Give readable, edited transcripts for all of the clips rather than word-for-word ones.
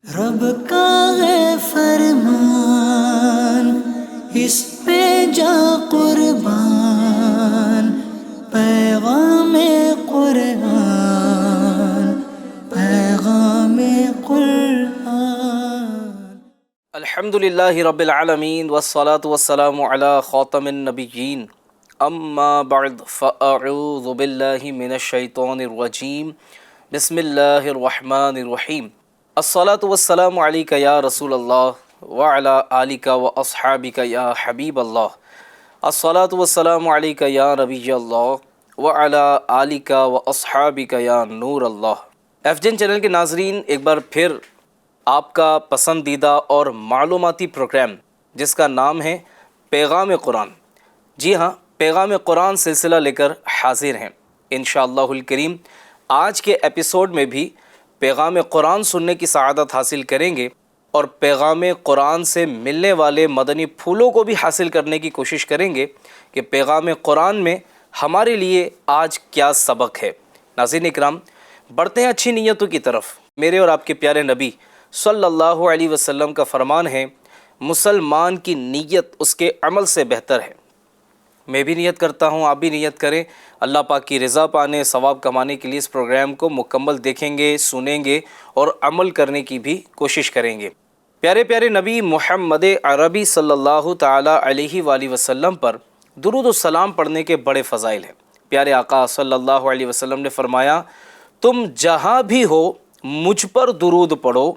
رب کا ہے فرمان، اس پہ جا قربان، پیغام قرآن، پیغام قرآن۔ الحمد للہ رب العالمین والصلاة والسلام علی خاتم النبیین، اما بعد فاعوذ باللہ من الشیطان الرجیم، بسم اللہ الرحمن الرحیم۔ الصلاة والسلام علیک یا رسول اللہ وعلی آلک واصحابک یا حبیب اللہ۔ الصلاة والسلام علیک یا نبی اللہ وعلی آلک واصحابک یا نور اللہ۔ ایف جین چینل کے ناظرین، ایک بار پھر آپ کا پسندیدہ اور معلوماتی پروگرام جس کا نام ہے پیغام قرآن، جی ہاں، پیغام قرآن سلسلہ لے کر حاضر ہیں انشاءاللہ الکریم۔ آج کے ایپیسوڈ میں بھی پیغام قرآن سننے کی سعادت حاصل کریں گے اور پیغام قرآن سے ملنے والے مدنی پھولوں کو بھی حاصل کرنے کی کوشش کریں گے کہ پیغام قرآن میں ہمارے لیے آج کیا سبق ہے۔ ناظرین اکرام، بڑھتے ہیں اچھی نیتوں کی طرف۔ میرے اور آپ کے پیارے نبی صلی اللہ علیہ وسلم کا فرمان ہے، مسلمان کی نیت اس کے عمل سے بہتر ہے۔ میں بھی نیت کرتا ہوں، آپ بھی نیت کریں، اللہ پاک کی رضا پانے، ثواب کمانے کے لیے اس پروگرام کو مکمل دیکھیں گے، سنیں گے اور عمل کرنے کی بھی کوشش کریں گے۔ پیارے پیارے نبی محمد عربی صلی اللہ تعالی علیہ وآلہ وسلم پر درود و سلام پڑھنے کے بڑے فضائل ہیں۔ پیارے آقا صلی اللہ علیہ وسلم نے فرمایا، تم جہاں بھی ہو مجھ پر درود پڑھو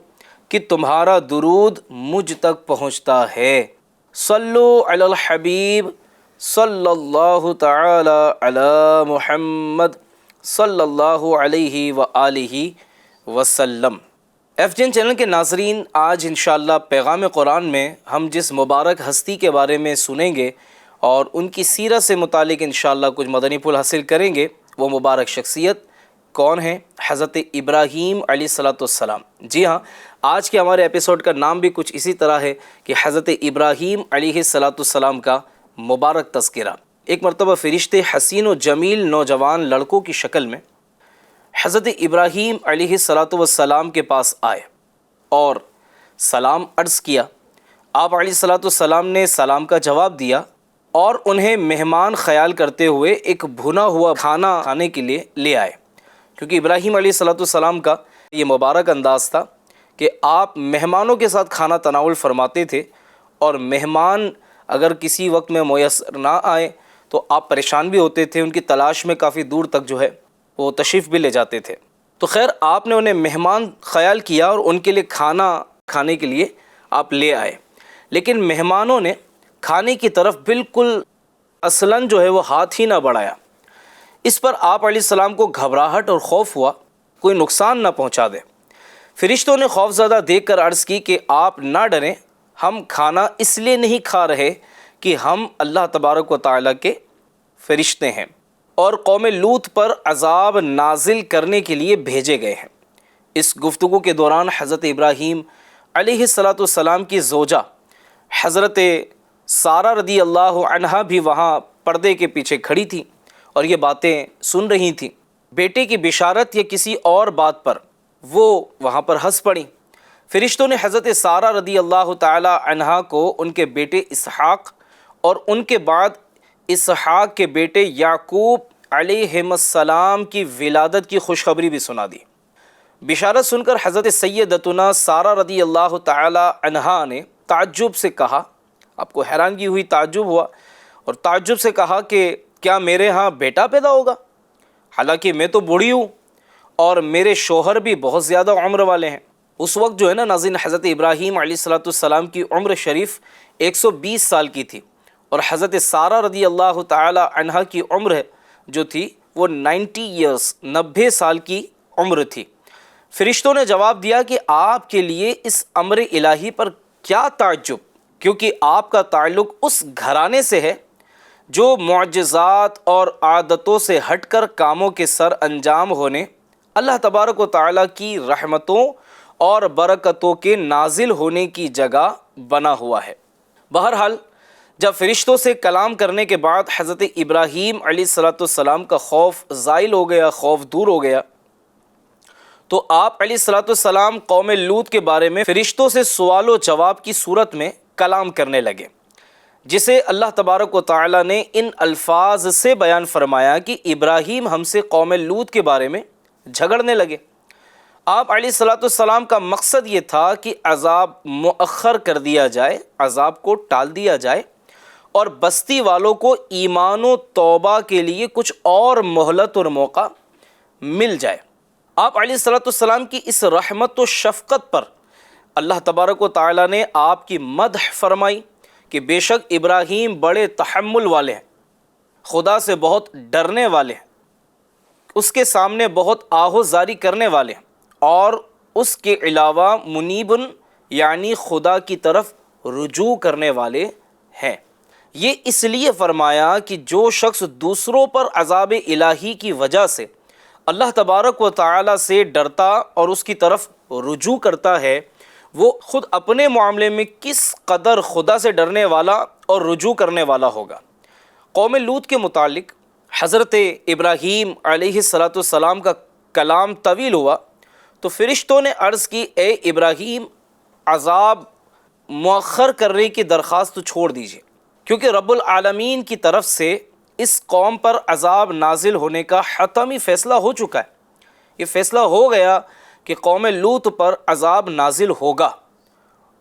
کہ تمہارا درود مجھ تک پہنچتا ہے۔ صلو علی الحبیب صلی اللہ تعالی علی محمد صلی اللہ علیہ وآلہ وسلم۔ ایف جین چینل کے ناظرین، آج انشاءاللہ پیغام قرآن میں ہم جس مبارک ہستی کے بارے میں سنیں گے اور ان کی سیرت سے متعلق انشاءاللہ کچھ مدنی پھول حاصل کریں گے، وہ مبارک شخصیت کون ہے؟ حضرت ابراہیم علیہ السلام۔ جی ہاں، آج کے ہمارے ایپیسوڈ کا نام بھی کچھ اسی طرح ہے کہ حضرت ابراہیم علیہ السلام کا مبارک تذکرہ۔ ایک مرتبہ فرشتے حسین و جمیل نوجوان لڑکوں کی شکل میں حضرت ابراہیم علیہ السلام کے پاس آئے اور سلام عرض کیا۔ آپ علیہ السلام نے سلام کا جواب دیا اور انہیں مہمان خیال کرتے ہوئے ایک بھنا ہوا کھانا کھانے کے لیے لے آئے، کیونکہ ابراہیم علیہ السلام کا یہ مبارک انداز تھا کہ آپ مہمانوں کے ساتھ کھانا تناول فرماتے تھے، اور مہمان اگر کسی وقت میں میسر نہ آئے تو آپ پریشان بھی ہوتے تھے، ان کی تلاش میں کافی دور تک جو ہے وہ تشریف بھی لے جاتے تھے۔ تو خیر، آپ نے انہیں مہمان خیال کیا اور ان کے لیے کھانا کھانے کے لیے آپ لے آئے، لیکن مہمانوں نے کھانے کی طرف بالکل اصلاً جو ہے وہ ہاتھ ہی نہ بڑھایا۔ اس پر آپ علیہ السلام کو گھبراہٹ اور خوف ہوا کوئی نقصان نہ پہنچا دے۔ فرشتوں نے خوف زدہ دیکھ کر عرض کی کہ آپ نہ ڈریں، ہم کھانا اس لیے نہیں کھا رہے کہ ہم اللہ تبارک و تعالیٰ کے فرشتے ہیں اور قوم لوط پر عذاب نازل کرنے کے لیے بھیجے گئے ہیں۔ اس گفتگو کے دوران حضرت ابراہیم علیہ السلام کی زوجہ حضرت سارہ رضی اللہ عنہا بھی وہاں پردے کے پیچھے کھڑی تھی اور یہ باتیں سن رہی تھیں۔ بیٹے کی بشارت یا کسی اور بات پر وہ وہاں پر ہنس پڑیں۔ فرشتوں نے حضرت سارہ رضی اللہ تعالی عنہا کو ان کے بیٹے اسحاق اور ان کے بعد اسحاق کے بیٹے یعقوب علیہ السلام کی ولادت کی خوشخبری بھی سنا دی۔ بشارت سن کر حضرت سیدتنا سارہ رضی اللہ تعالی عنہا نے تعجب سے کہا، آپ کو حیرانگی ہوئی، تعجب ہوا اور تعجب سے کہا کہ کیا میرے ہاں بیٹا پیدا ہوگا؟ حالانکہ میں تو بوڑھی ہوں اور میرے شوہر بھی بہت زیادہ عمر والے ہیں۔ اس وقت جو ہے نا ناظرین، حضرت ابراہیم علیہ السلام کی عمر شریف 120 سال کی تھی اور حضرت سارہ رضی اللہ تعالی عنہا کی عمر جو تھی وہ 90 سال کی عمر تھی۔ فرشتوں نے جواب دیا کہ آپ کے لیے اس امر الہی پر کیا تعجب، کیونکہ آپ کا تعلق اس گھرانے سے ہے جو معجزات اور عادتوں سے ہٹ کر کاموں کے سر انجام ہونے، اللہ تبارک و تعالیٰ کی رحمتوں اور برکتوں کے نازل ہونے کی جگہ بنا ہوا ہے۔ بہرحال جب فرشتوں سے کلام کرنے کے بعد حضرت ابراہیم علیہ السلام کا خوف زائل ہو گیا، خوف دور ہو گیا، تو آپ علیہ الصلوۃ والسلام قوم لوط کے بارے میں فرشتوں سے سوال و جواب کی صورت میں کلام کرنے لگے، جسے اللہ تبارک و تعالیٰ نے ان الفاظ سے بیان فرمایا کہ ابراہیم ہم سے قوم لوط کے بارے میں جھگڑنے لگے۔ آپ علیہ الصلوۃ والسلام کا مقصد یہ تھا کہ عذاب مؤخر کر دیا جائے، عذاب کو ٹال دیا جائے، اور بستی والوں کو ایمان و توبہ کے لیے کچھ اور مہلت اور موقع مل جائے۔ آپ علیہ الصلوۃ والسلام کی اس رحمت و شفقت پر اللہ تبارک و تعالیٰ نے آپ کی مدح فرمائی کہ بے شک ابراہیم بڑے تحمل والے ہیں، خدا سے بہت ڈرنے والے ہیں، اس کے سامنے بہت آہوزاری کرنے والے ہیں، اور اس کے علاوہ منیبن یعنی خدا کی طرف رجوع کرنے والے ہیں۔ یہ اس لیے فرمایا کہ جو شخص دوسروں پر عذاب الہی کی وجہ سے اللہ تبارک و تعالیٰ سے ڈرتا اور اس کی طرف رجوع کرتا ہے، وہ خود اپنے معاملے میں کس قدر خدا سے ڈرنے والا اور رجوع کرنے والا ہوگا۔ قوم لوط کے متعلق حضرت ابراہیم علیہ الصلوۃ والسلام کا کلام طویل ہوا تو فرشتوں نے عرض کی، اے ابراہیم، عذاب مؤخر کرنے کی درخواست چھوڑ دیجیے، کیونکہ رب العالمین کی طرف سے اس قوم پر عذاب نازل ہونے کا حتمی فیصلہ ہو چکا ہے۔ یہ فیصلہ ہو گیا کہ قوم لوط پر عذاب نازل ہوگا،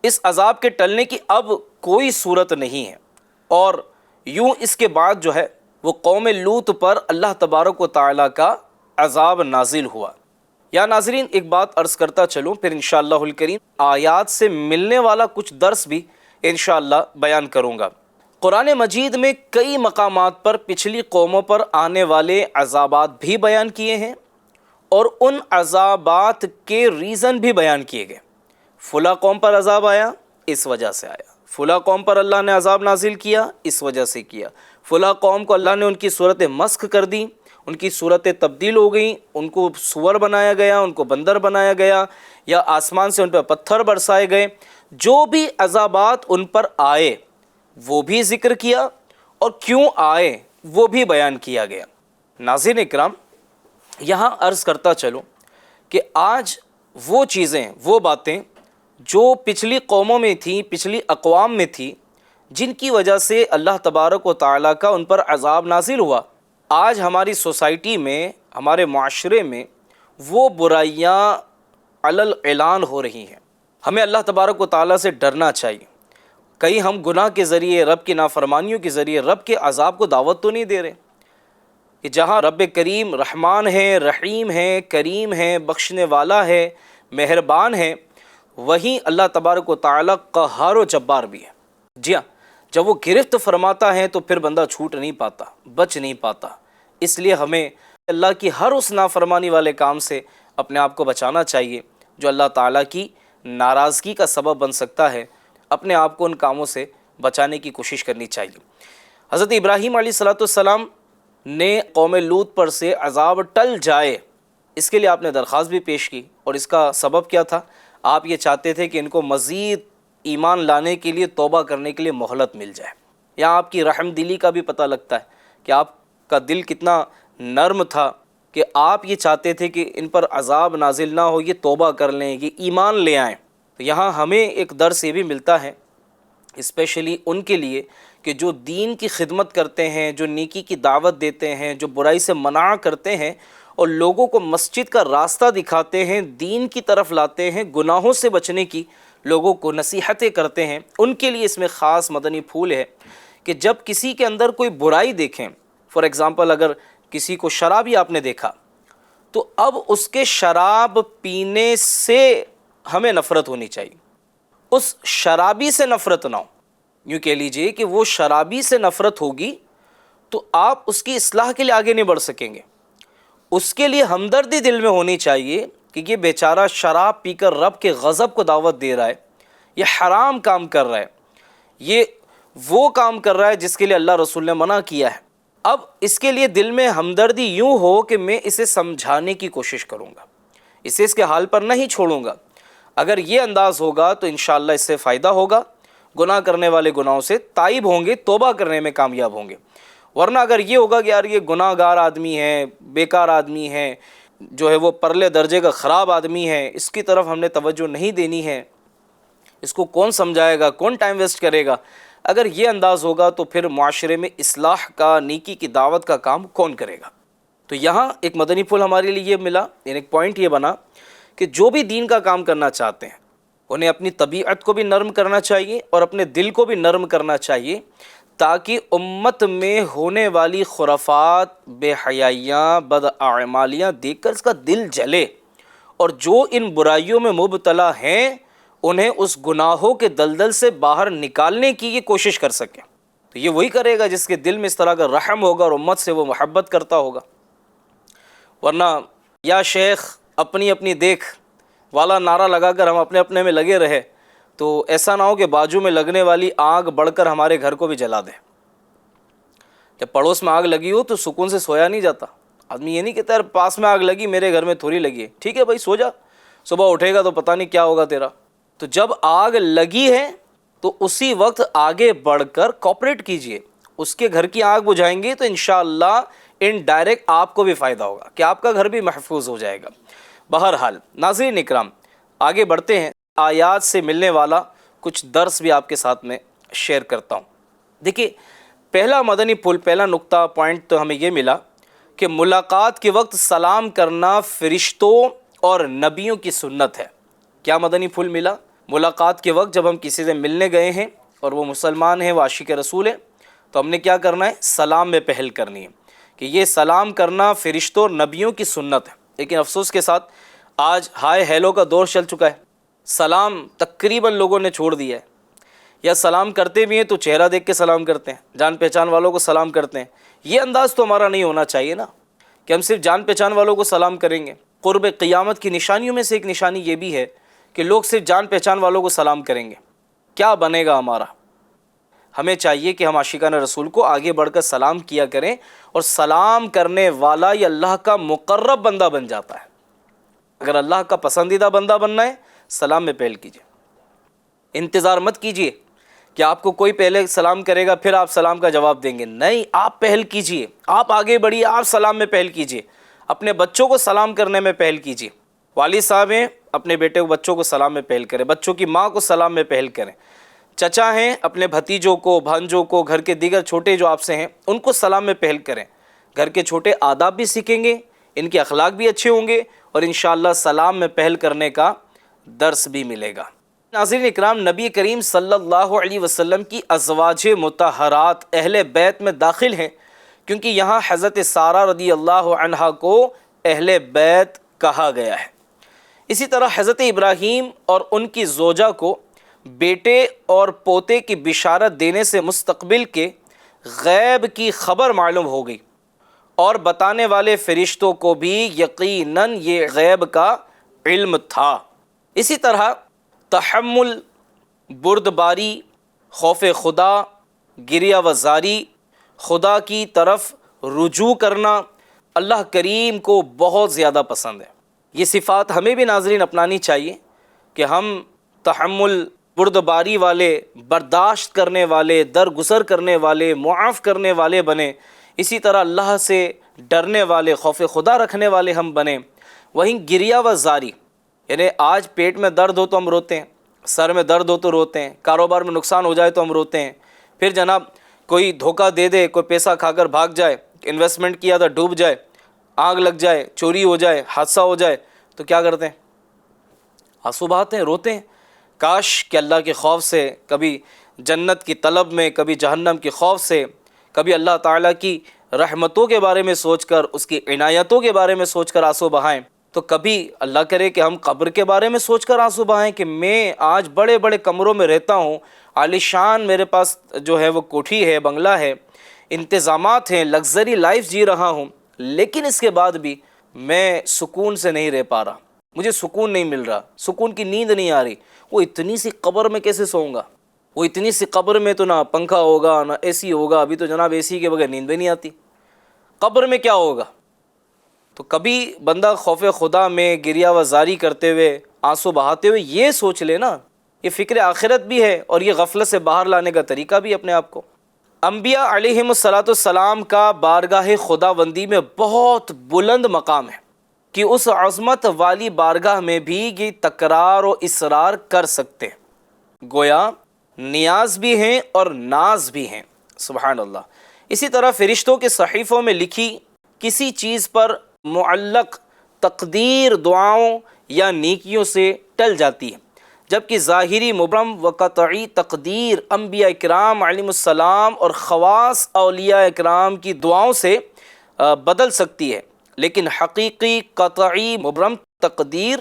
اس عذاب کے ٹلنے کی اب کوئی صورت نہیں ہے، اور یوں اس کے بعد جو ہے وہ قوم لوط پر اللہ تبارک و تعالیٰ کا عذاب نازل ہوا۔ یا ناظرین، ایک بات عرض کرتا چلوں، پھر انشاءاللہ الکریم آیات سے ملنے والا کچھ درس بھی انشاءاللہ بیان کروں گا۔ قرآن مجید میں کئی مقامات پر پچھلی قوموں پر آنے والے عذابات بھی بیان کیے ہیں، اور ان عذابات کے ریزن بھی بیان کیے گئے۔ فلاں قوم پر عذاب آیا، اس وجہ سے آیا، فلاں قوم پر اللہ نے عذاب نازل کیا، اس وجہ سے کیا، فلاں قوم کو اللہ نے ان کی صورت مسخ کر دی، ان کی صورتیں تبدیل ہو گئیں، ان کو سور بنایا گیا، ان کو بندر بنایا گیا، یا آسمان سے ان پہ پتھر برسائے گئے۔ جو بھی عذابات ان پر آئے وہ بھی ذکر کیا، اور کیوں آئے وہ بھی بیان کیا گیا۔ ناظرین اکرام، یہاں عرض کرتا چلوں کہ آج وہ چیزیں، وہ باتیں جو پچھلی قوموں میں تھیں، پچھلی اقوام میں تھیں، جن کی وجہ سے اللہ تبارک و تعالیٰ کا ان پر عذاب نازل ہوا، آج ہماری سوسائٹی میں، ہمارے معاشرے میں وہ برائیاں علل اعلان ہو رہی ہیں۔ ہمیں اللہ تبارک و تعالیٰ سے ڈرنا چاہیے۔ کہیں ہم گناہ کے ذریعے، رب کی نافرمانیوں کے ذریعے رب کے عذاب کو دعوت تو نہیں دے رہے کہ جہاں رب کریم رحمان ہے، رحیم ہے، کریم ہے، بخشنے والا ہے، مہربان ہے، وہیں اللہ تبارک و تعالیٰ قہار و جبار بھی ہے۔ جی ہاں، جب وہ گرفت فرماتا ہے تو پھر بندہ چھوٹ نہیں پاتا، بچ نہیں پاتا۔ اس لیے ہمیں اللہ کی ہر اس نافرمانی والے کام سے اپنے آپ کو بچانا چاہیے جو اللہ تعالیٰ کی ناراضگی کا سبب بن سکتا ہے۔ اپنے آپ کو ان کاموں سے بچانے کی کوشش کرنی چاہیے۔ حضرت ابراہیم علیہ الصلوۃ والسلام نے قوم لوط پر سے عذاب ٹل جائے، اس کے لیے آپ نے درخواست بھی پیش کی، اور اس کا سبب کیا تھا؟ آپ یہ چاہتے تھے کہ ان کو مزید ایمان لانے کے لیے، توبہ کرنے کے لیے مہلت مل جائے۔ یہاں آپ کی رحم دلی کا بھی پتہ لگتا ہے کہ آپ کا دل کتنا نرم تھا کہ آپ یہ چاہتے تھے کہ ان پر عذاب نازل نہ ہو، یہ توبہ کر لیں، یہ ایمان لے آئیں۔ تو یہاں ہمیں ایک درس یہ بھی ملتا ہے، اسپیشلی ان کے لیے کہ جو دین کی خدمت کرتے ہیں، جو نیکی کی دعوت دیتے ہیں، جو برائی سے منع کرتے ہیں اور لوگوں کو مسجد کا راستہ دکھاتے ہیں، دین کی طرف لاتے ہیں، گناہوں سے بچنے کی لوگوں کو نصیحتیں کرتے ہیں، ان کے لیے اس میں خاص مدنی پھول ہے کہ جب کسی کے اندر کوئی برائی دیکھیں، فار ایگزامپل اگر کسی کو شرابی آپ نے دیکھا، تو اب اس کے شراب پینے سے ہمیں نفرت ہونی چاہیے، اس شرابی سے نفرت نہ ہو۔ یوں کہہ لیجئے کہ وہ شرابی سے نفرت ہوگی تو آپ اس کی اصلاح کے لیے آگے نہیں بڑھ سکیں گے۔ اس کے لیے ہمدردی دل میں ہونی چاہیے کہ یہ بیچارہ شراب پی کر رب کے غضب کو دعوت دے رہا ہے، یہ حرام کام کر رہا ہے، یہ وہ کام کر رہا ہے جس کے لیے اللہ رسول نے منع کیا ہے۔ اب اس کے لیے دل میں ہمدردی یوں ہو کہ میں اسے سمجھانے کی کوشش کروں گا، اسے اس کے حال پر نہیں چھوڑوں گا۔ اگر یہ انداز ہوگا تو انشاءاللہ اس سے فائدہ ہوگا، گناہ کرنے والے گناہوں سے تائب ہوں گے، توبہ کرنے میں کامیاب ہوں گے۔ ورنہ اگر یہ ہوگا کہ یار یہ گناہ گار آدمی ہے، بیکار آدمی ہے، جو ہے وہ پرلے درجے کا خراب آدمی ہے، اس کی طرف ہم نے توجہ نہیں دینی ہے، اس کو کون سمجھائے گا، کون ٹائم ویسٹ کرے گا، اگر یہ انداز ہوگا تو پھر معاشرے میں اصلاح کا، نیکی کی دعوت کا کام کون کرے گا؟ تو یہاں ایک مدنی پھول ہمارے لیے یہ ملا، یعنی ایک پوائنٹ یہ بنا کہ جو بھی دین کا کام کرنا چاہتے ہیں انہیں اپنی طبیعت کو بھی نرم کرنا چاہیے اور اپنے دل کو بھی نرم کرنا چاہیے، تاکہ امت میں ہونے والی خرافات، بے حیائیاں، بداعمالیاں دیکھ کر اس کا دل جلے، اور جو ان برائیوں میں مبتلا ہیں انہیں اس گناہوں کے دلدل سے باہر نکالنے کی یہ کوشش کر سکیں۔ تو یہ وہی کرے گا جس کے دل میں اس طرح کا رحم ہوگا اور امت سے وہ محبت کرتا ہوگا، ورنہ یا شیخ اپنی اپنی دیکھ والا نعرہ لگا کر ہم اپنے اپنے میں لگے رہے تو ایسا نہ ہو کہ بازو میں لگنے والی آگ بڑھ کر ہمارے گھر کو بھی جلا دے۔ جب پڑوس میں آگ لگی ہو تو سکون سے سویا نہیں جاتا، آدمی یہ نہیں کہتا یار پاس میں آگ لگی میرے گھر میں تھوڑی لگی ہے، ٹھیک ہے بھائی سو جا، صبح اٹھے گا تو پتہ نہیں کیا ہوگا تیرا۔ تو جب آگ لگی ہے تو اسی وقت آگے بڑھ کر کوپریٹ کیجئے، اس کے گھر کی آگ بجھائیں گے تو انشاءاللہ انڈائریکٹ آپ کو بھی فائدہ ہوگا کہ آپ کا گھر بھی محفوظ ہو جائے گا۔ بہرحال ناظرین اکرام، آگے بڑھتے ہیں، آیات سے ملنے والا کچھ درس بھی آپ کے ساتھ میں شیئر کرتا ہوں۔ دیکھیے پہلا مدنی پھول، پہلا نقطہ پوائنٹ تو ہمیں یہ ملا کہ ملاقات کے وقت سلام کرنا فرشتوں اور نبیوں کی سنت ہے۔ کیا مدنی پھول ملا؟ ملاقات کے وقت جب ہم کسی سے ملنے گئے ہیں اور وہ مسلمان ہیں، وہ عاشق رسول ہے، تو ہم نے کیا کرنا ہے؟ سلام میں پہل کرنی ہے، کہ یہ سلام کرنا فرشتوں اور نبیوں کی سنت ہے۔ لیکن افسوس کے ساتھ آج ہائے ہیلو کا دور چل چکا ہے، سلام تقریباً لوگوں نے چھوڑ دیا ہے، یا سلام کرتے بھی ہیں تو چہرہ دیکھ کے سلام کرتے ہیں، جان پہچان والوں کو سلام کرتے ہیں۔ یہ انداز تو ہمارا نہیں ہونا چاہیے نا، کہ ہم صرف جان پہچان والوں کو سلام کریں گے۔ قرب قیامت کی نشانیوں میں سے ایک نشانی یہ بھی ہے کہ لوگ صرف جان پہچان والوں کو سلام کریں گے، کیا بنے گا ہمارا؟ ہمیں چاہیے کہ ہم عاشقان رسول کو آگے بڑھ کر سلام کیا کریں، اور سلام کرنے والا یہ اللہ کا مقرب بندہ بن جاتا ہے۔ اگر اللہ کا پسندیدہ بندہ بننا ہے، سلام میں پہل کیجئے، انتظار مت کیجئے کہ آپ کو کوئی پہلے سلام کرے گا پھر آپ سلام کا جواب دیں گے، نہیں، آپ پہل کیجئے، آپ آگے بڑھیے، آپ سلام میں پہل کیجئے، اپنے بچوں کو سلام کرنے میں پہل کیجئے۔ والد صاحب ہیں، اپنے بیٹے کو، بچوں کو سلام میں پہل کریں، بچوں کی ماں کو سلام میں پہل کریں، چچا ہیں اپنے بھتیجوں کو، بھانجوں کو، گھر کے دیگر چھوٹے جو آپ سے ہیں ان کو سلام میں پہل کریں۔ گھر کے چھوٹے آداب بھی سیکھیں گے، ان کے اخلاق بھی اچھے ہوں گے، اور انشاءاللہ سلام میں پہل کرنے کا درس بھی ملے گا۔ ناظرین اکرام، نبی کریم صلی اللہ علیہ وسلم کی ازواج مطہرات اہل بیت میں داخل ہیں، کیونکہ یہاں حضرت سارہ رضی اللہ عنہا کو اہل بیت کہا گیا ہے۔ اسی طرح حضرت ابراہیم اور ان کی زوجہ کو بیٹے اور پوتے کی بشارت دینے سے مستقبل کے غیب کی خبر معلوم ہو گئی، اور بتانے والے فرشتوں کو بھی یقیناً یہ غیب کا علم تھا۔ اسی طرح تحمل، بردباری، خوف خدا، گریہ وزاری، خدا کی طرف رجوع کرنا اللہ کریم کو بہت زیادہ پسند ہے۔ یہ صفات ہمیں بھی ناظرین اپنانی چاہیے کہ ہم تحمل، بردباری والے، برداشت کرنے والے، درگزر کرنے والے، معاف کرنے والے بنیں۔ اسی طرح اللہ سے ڈرنے والے، خوف خدا رکھنے والے ہم بنیں۔ وہیں گریہ و زاری، یعنی آج پیٹ میں درد ہو تو ہم روتے ہیں، سر میں درد ہو تو روتے ہیں، کاروبار میں نقصان ہو جائے تو ہم روتے ہیں، پھر جناب کوئی دھوکہ دے دے، کوئی پیسہ کھا کر بھاگ جائے، انویسٹمنٹ کیا تھا ڈوب جائے، آگ لگ جائے، چوری ہو جائے، حادثہ ہو جائے، تو کیا کرتے ہیں؟ آنسو بہاتے ہیں، روتے ہیں۔ کاش کہ اللہ کے خوف سے، کبھی جنت کی طلب میں، کبھی جہنم کے خوف سے، کبھی اللہ تعالیٰ کی رحمتوں کے بارے میں سوچ کر، اس کی عنایتوں کے بارے میں سوچ کر آنسو بہائیں، تو کبھی اللہ کرے کہ ہم قبر کے بارے میں سوچ کر آنسو بہائیں کہ میں آج بڑے بڑے کمروں میں رہتا ہوں، عالی شان میرے پاس جو ہے وہ کوٹھی ہے، بنگلہ ہے، انتظامات ہیں، لگژری لائف جی رہا ہوں، لیکن اس کے بعد بھی میں سکون سے نہیں رہ پا رہا، مجھے سکون نہیں مل رہا، سکون کی نیند نہیں آ رہی۔ وہ اتنی سی قبر میں کیسے سوؤں گا؟ وہ اتنی سی قبر میں تو نہ پنکھا ہوگا، نہ اے سی ہوگا، ابھی تو جناب اے سی کے بغیر نیند بھی نہیں آتی، قبر میں کیا ہوگا؟ تو کبھی بندہ خوف خدا میں گریہ و زاری کرتے ہوئے، آنسو بہاتے ہوئے یہ سوچ لے نا، یہ فکر آخرت بھی ہے اور یہ غفلت سے باہر لانے کا طریقہ بھی اپنے آپ کو۔ انبیاء علیہم الصلاۃ والسلام کا بارگاہ خداوندی میں بہت بلند مقام ہے، کہ اس عظمت والی بارگاہ میں بھی یہ تکرار و اصرار کر سکتے ہیں، گویا نیاز بھی ہیں اور ناز بھی ہیں۔ سبحان اللہ۔ اسی طرح فرشتوں کے صحیفوں میں لکھی کسی چیز پر معلق تقدیر دعاؤں یا نیکیوں سے ٹل جاتی ہے، جبکہ ظاہری مبرم و قطعی تقدیر انبیاء اکرام علیہم السلام اور خواص اولیاء اکرام کی دعاؤں سے بدل سکتی ہے، لیکن حقیقی قطعی مبرم تقدیر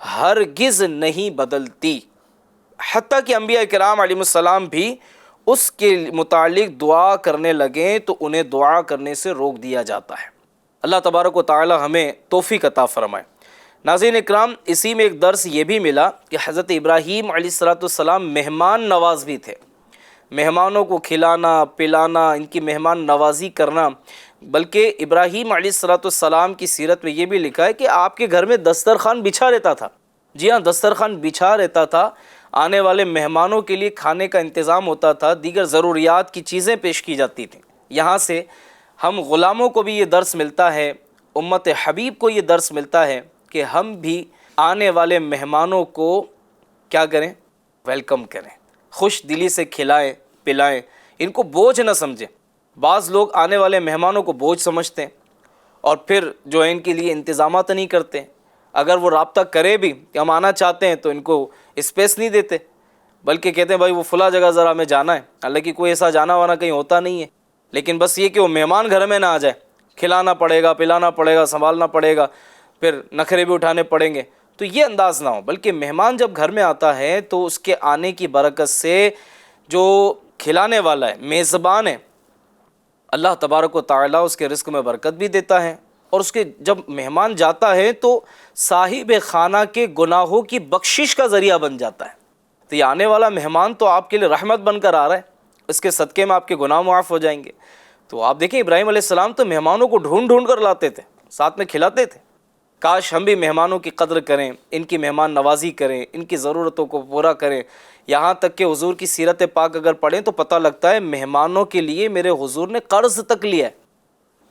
ہرگز نہیں بدلتی۔ حتیٰ کہ انبیاء کرام علیہم السلام بھی اس کے متعلق دعا کرنے لگیں تو انہیں دعا کرنے سے روک دیا جاتا ہے۔ اللہ تبارک و تعالی ہمیں توفیق عطا فرمائے۔ ناظرین اکرام، اسی میں ایک درس یہ بھی ملا کہ حضرت ابراہیم علیہ السلام مہمان نواز بھی تھے۔ مہمانوں کو کھلانا پلانا، ان کی مہمان نوازی کرنا، بلکہ ابراہیم علیہ السلام کی سیرت میں یہ بھی لکھا ہے کہ آپ کے گھر میں دسترخوان بچھا رہتا تھا۔ جی ہاں، دسترخوان بچھا رہتا تھا، آنے والے مہمانوں کے لیے کھانے کا انتظام ہوتا تھا، دیگر ضروریات کی چیزیں پیش کی جاتی تھیں۔ یہاں سے ہم غلاموں کو بھی یہ درس ملتا ہے، امت حبیب کو یہ درس ملتا ہے کہ ہم بھی آنے والے مہمانوں کو کیا کریں؟ ویلکم کریں، خوش دلی سے کھلائیں پلائیں، ان کو بوجھ نہ سمجھیں۔ بعض لوگ آنے والے مہمانوں کو بوجھ سمجھتے ہیں اور پھر جو ہے ان کے لیے انتظامات نہیں کرتے۔ اگر وہ رابطہ کرے بھی کہ ہم آنا چاہتے ہیں تو ان کو اسپیس نہیں دیتے، بلکہ کہتے ہیں بھائی وہ فلاں جگہ ذرا ہمیں جانا ہے، حالانکہ کوئی ایسا جانا وانا کہیں ہوتا نہیں ہے، لیکن بس یہ کہ وہ مہمان گھر میں نہ آ جائے، کھلانا پڑے گا، پلانا پڑے گا، سنبھالنا پڑے گا، پھر نخرے بھی اٹھانے پڑیں گے۔ تو یہ انداز نہ ہو، بلکہ مہمان جب گھر میں آتا ہے تو اس کے آنے کی برکت سے جو کھلانے والا ہے، میزبان ہے، اللہ تبارک و تعالیٰ اس کے رزق میں برکت بھی دیتا ہے، اور اس کے جب مہمان جاتا ہے تو صاحب خانہ کے گناہوں کی بخشش کا ذریعہ بن جاتا ہے۔ تو یہ آنے والا مہمان تو آپ کے لیے رحمت بن کر آ رہا ہے، اس کے صدقے میں آپ کے گناہ معاف ہو جائیں گے۔ تو آپ دیکھیں ابراہیم علیہ السلام تو مہمانوں کو ڈھونڈ ڈھونڈ کر لاتے تھے، ساتھ میں کھلاتے تھے۔ کاش ہم بھی مہمانوں کی قدر کریں، ان کی مہمان نوازی کریں، ان کی ضرورتوں کو پورا کریں۔ یہاں تک کہ حضور کی سیرت پاک اگر پڑھیں تو پتہ لگتا ہے مہمانوں کے لیے میرے حضور نے قرض تک لیا ہے،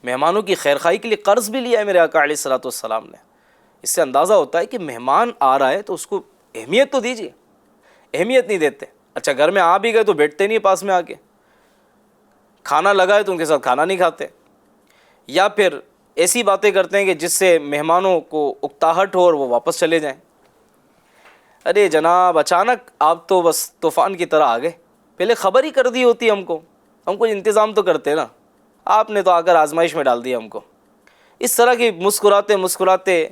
مہمانوں کی خیرخواہی کے لیے قرض بھی لیا ہے میرے آقا علیہ السلام نے۔ اس سے اندازہ ہوتا ہے کہ مہمان آ رہا ہے تو اس کو اہمیت تو دیجیے، اہمیت نہیں دیتے۔ اچھا گھر میں آ بھی گئے تو بیٹھتے نہیں پاس میں آ کے، کھانا لگا ہے تو ان کے ساتھ کھانا نہیں کھاتے، یا پھر ایسی باتیں کرتے ہیں کہ جس سے مہمانوں کو اکتاہٹ ہو اور وہ واپس چلے جائیں۔ ارے جناب اچانک آپ تو بس طوفان کی طرح آ گئے، پہلے خبر ہی کر دی ہوتی ہم کو انتظام تو کرتے نا، آپ نے تو آ کر آزمائش میں ڈال دیا ہم کو۔ اس طرح کی مسکراتے مسکراتے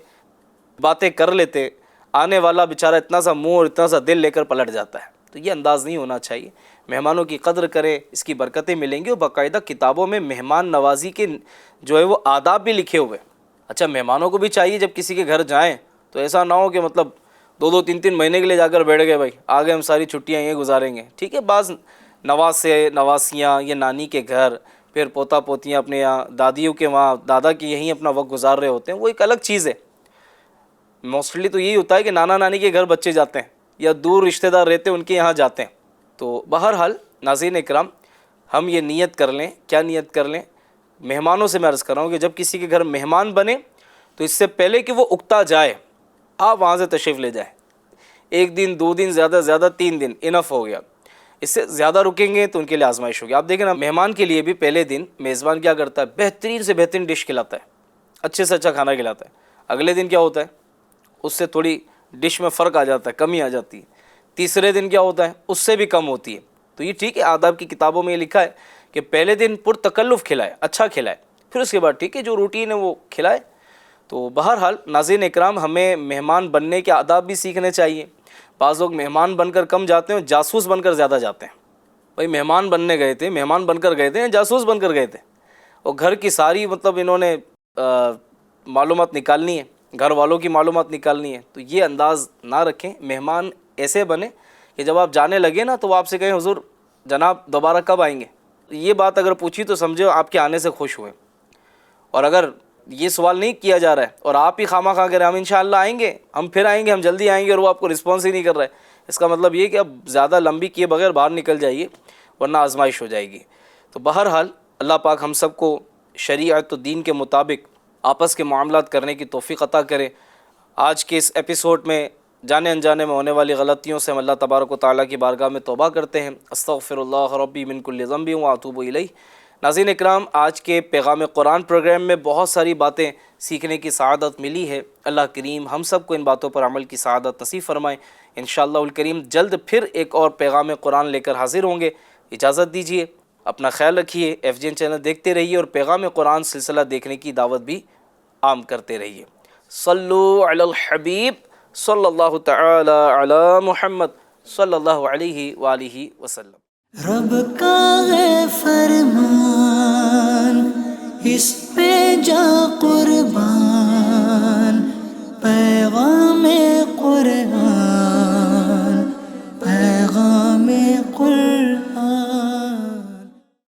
باتیں کر لیتے، آنے والا بیچارہ اتنا سا منہ اور اتنا سا دل لے کر پلٹ جاتا ہے۔ تو یہ انداز نہیں ہونا چاہیے، مہمانوں کی قدر کریں، اس کی برکتیں ملیں گی۔ اور باقاعدہ کتابوں میں مہمان نوازی کے جو ہے وہ آداب بھی لکھے ہوئے۔ اچھا مہمانوں کو بھی چاہیے جب کسی کے گھر جائیں تو ایسا نہ ہو کہ مطلب 2-3 مہینے کے لیے جا کر بیٹھ گئے، بھائی آگے ہم ساری چھٹیاں یہ گزاریں گے، ٹھیک ہے۔ بعض نواسے نواسیاں یہ نانی کے گھر، پھر پوتا پوتیاں اپنے یہاں دادیوں کے وہاں، دادا کے یہیں اپنا وقت گزار رہے ہوتے ہیں، وہ ایک الگ چیز ہے۔ موسٹلی تو یہی ہوتا ہے کہ نانا نانی کے گھر بچے جاتے ہیں یا دور رشتہ دار رہتے ہیں ان کے یہاں جاتے ہیں۔ تو بہرحال ناظرین اکرام، ہم یہ نیت کر لیں، کیا نیت کر لیں؟ مہمانوں سے میں عرض کر رہا ہوں کہ جب کسی کے گھر مہمان بنے تو اس سے پہلے کہ وہ اکتا جائے آپ وہاں سے تشریف لے جائیں۔ 1 دن 2 دن، زیادہ سے زیادہ 3 دن انف ہو گیا، اس سے زیادہ رکیں گے تو ان کے لیے آزمائش ہوگی۔ آپ دیکھیں نا، مہمان کے لیے بھی پہلے دن میزبان کیا کرتا ہے؟ بہترین سے بہترین ڈش کھلاتا ہے، اچھے سے اچھا کھانا کھلاتا ہے۔ اگلے دن کیا ہوتا ہے؟ اس سے تھوڑی ڈش میں فرق آ جاتا ہے، کمی آ جاتی ہے۔ تیسرے دن کیا ہوتا ہے؟ اس سے بھی کم ہوتی ہے۔ تو یہ ٹھیک ہے، آداب کی کتابوں میں یہ لکھا ہے کہ پہلے دن پرتکلف کھلائے، اچھا کھلائے، پھر اس کے بعد ٹھیک ہے جو روٹین ہے وہ کھلائے۔ تو بہرحال ناظرین اکرام، ہمیں مہمان بننے کے آداب بھی سیکھنے چاہیے۔ بعض لوگ مہمان بن کر کم جاتے ہیں اور جاسوس بن کر زیادہ جاتے ہیں۔ بھائی مہمان بننے گئے تھے، مہمان بن کر گئے تھے یا جاسوس بن کر گئے تھے؟ اور گھر کی ساری مطلب انہوں نے معلومات نکالنی ہے، گھر والوں کی معلومات نکالنی ہے۔ تو یہ انداز نہ رکھیں، مہمان ایسے بنے کہ جب آپ جانے لگے نا تو وہ آپ سے کہیں حضور جناب دوبارہ کب آئیں گے؟ یہ بات اگر پوچھی تو سمجھو آپ کے آنے سے خوش ہوئے۔ اور اگر یہ سوال نہیں کیا جا رہا ہے اور آپ ہی خواہ مخواہ کریں ہم انشاءاللہ آئیں گے، ہم پھر آئیں گے، ہم جلدی آئیں گے، اور وہ آپ کو رسپانس ہی نہیں کر رہا ہے، اس کا مطلب یہ کہ اب زیادہ لمبی کیے بغیر باہر نکل جائیے ورنہ آزمائش ہو جائے گی۔ تو بہرحال اللہ پاک ہم سب کو شریعت و دین کے مطابق آپس کے معاملات کرنے کی توفیق عطا کرے۔ آج کے اس ایپیسوڈ میں جانے انجانے میں ہونے والی غلطیوں سے ہم اللہ تبارک و تعالیٰ کی بارگاہ میں توبہ کرتے ہیں۔ استغفر اللہ ربی من کل ذنب واتوب الیہ۔ ناظرین اکرام، آج کے پیغام قرآن پروگرام میں بہت ساری باتیں سیکھنے کی سعادت ملی ہے۔ اللہ کریم ہم سب کو ان باتوں پر عمل کی سعادت نصیب فرمائے۔ انشاءاللہ الکریم جلد پھر ایک اور پیغام قرآن لے کر حاضر ہوں گے۔ اجازت دیجیے، اپنا خیال رکھیے، FGN چینل دیکھتے رہیے اور پیغام قرآن سلسلہ دیکھنے کی دعوت بھی عام کرتے رہیے۔ صلو علی الحبیب صلی اللہ تعالی علی محمد صلی اللہ علیہ وآلہ وسلم۔ رب کا ہے فرمان، اس پہ جا قربان، پیغام قرآن